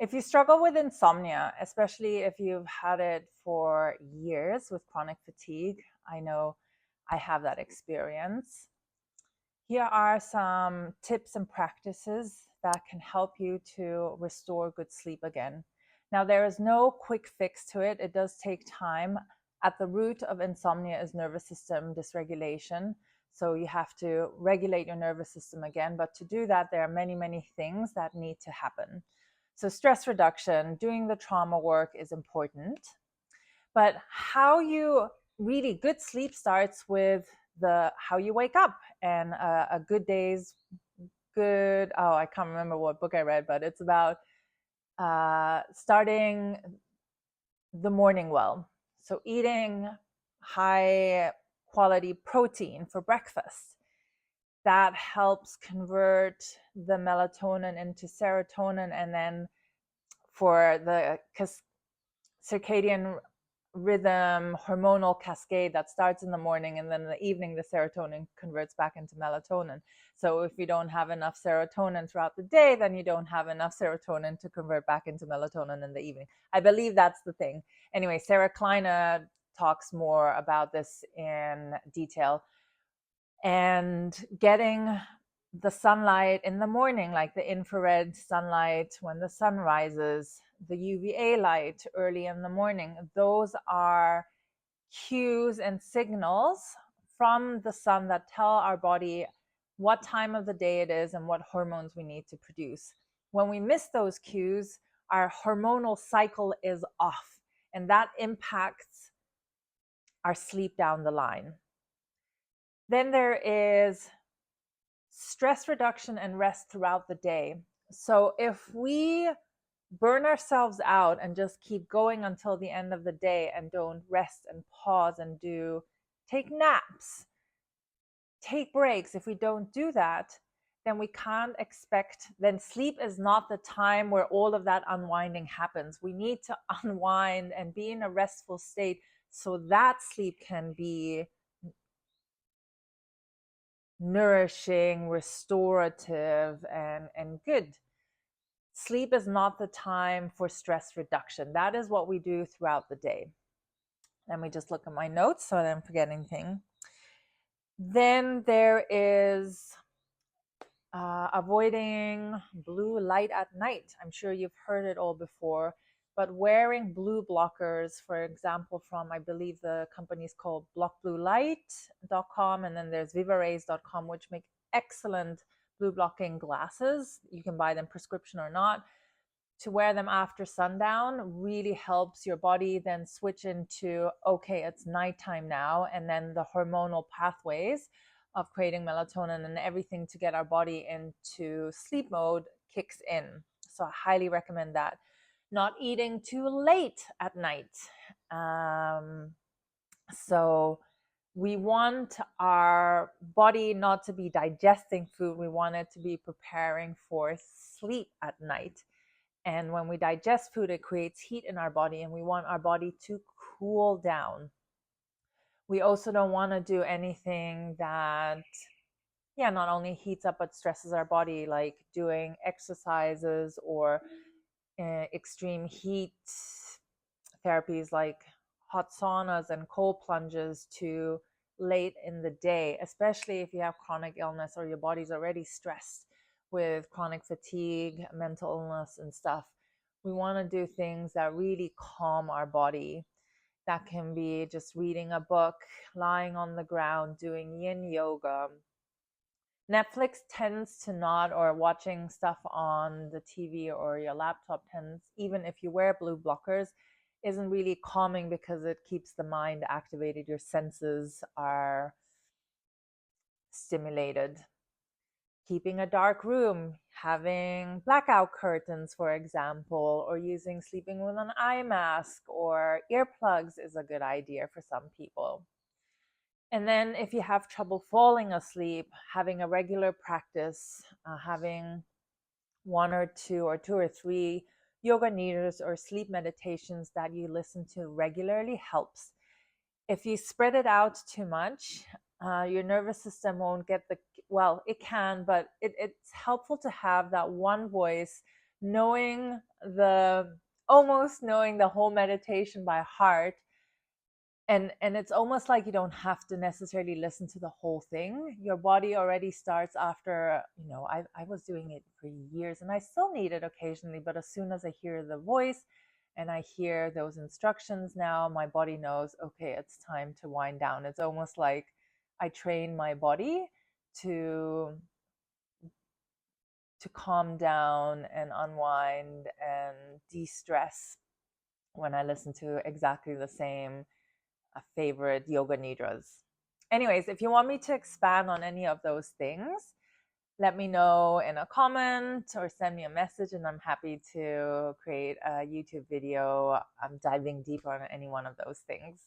If you struggle with insomnia, especially if you've had it for years with chronic fatigue, I know I have that experience. Here are some tips and practices that can help you to restore good sleep again. Now, there is no quick fix to it. It does take time. At the root of insomnia is nervous system dysregulation. So you have to regulate your nervous system again. But to do that, there are many, many things that need to happen. So stress reduction, doing the trauma work is important. But how you really good sleep starts with the how you wake up, and a good day's good. Oh, I can't remember what book I read, but it's about starting the morning well. So eating high quality protein for breakfast. That helps convert the melatonin into serotonin, and then for the circadian rhythm hormonal cascade that starts in the morning, and then in the evening the serotonin converts back into melatonin. So if you don't have enough serotonin throughout the day, then you don't have enough serotonin to convert back into melatonin in the evening. I believe that's the thing. Anyway, Sarah Kleiner talks more about this in detail. And getting the sunlight in the morning, like the infrared sunlight when the sun rises, the UVA light early in the morning, those are cues and signals from the sun that tell our body what time of the day it is and what hormones we need to produce. When we miss those cues, our hormonal cycle is off, and that impacts our sleep down the line. Then there is stress reduction and rest throughout the day. So if we burn ourselves out and just keep going until the end of the day and don't rest and pause and take naps, take breaks, if we don't do that, then we can't expect, then sleep is not the time where all of that unwinding happens. We need to unwind and be in a restful state so that sleep can be nourishing, restorative, and good. Sleep is not the time for stress reduction. That is what we do throughout the day. Let me just look at my notes so I don't forget anything. Then there is avoiding blue light at night. I'm sure you've heard it all before, but wearing blue blockers, for example, from I believe the company is called blockbluelight.com, and then there's vivarays.com, which make excellent blue blocking glasses. You can buy them prescription or not. To wear them after sundown really helps your body then switch into, okay, it's nighttime now, and then the hormonal pathways of creating melatonin and everything to get our body into sleep mode kicks in. So I highly recommend that. Not eating too late at night. So we want our body not to be digesting food. We want it to be preparing for sleep at night. And when we digest food, it creates heat in our body, and we want our body to cool down. We also don't want to do anything that, not only heats up but stresses our body, like doing exercises or extreme heat therapies like hot saunas and cold plunges too late in the day, especially if you have chronic illness or your body's already stressed with chronic fatigue, mental illness and stuff. We want to do things that really calm our body. That can be just reading a book, lying on the ground, doing yin yoga. Netflix tends to not, or watching stuff on the TV or your laptop tends, even if you wear blue blockers, isn't really calming because it keeps the mind activated. Your senses are stimulated. Keeping a dark room, having blackout curtains, for example, or sleeping with an eye mask or earplugs is a good idea for some people. And then if you have trouble falling asleep, having a regular practice, having one or two or three yoga nidras or sleep meditations that you listen to regularly helps. If you spread it out too much, your nervous system won't get it can, but it's helpful to have that one voice knowing almost knowing the whole meditation by heart. And it's almost like you don't have to necessarily listen to the whole thing. Your body already starts after, I was doing it for years and I still need it occasionally, but as soon as I hear the voice and I hear those instructions, now my body knows, okay, it's time to wind down. It's almost like I train my body to calm down and unwind and de-stress when I listen to exactly the same favorite yoga nidras. Anyways, if you want me to expand on any of those things, let me know in a comment or send me a message, and I'm happy to create a YouTube video. I'm diving deeper on any one of those things.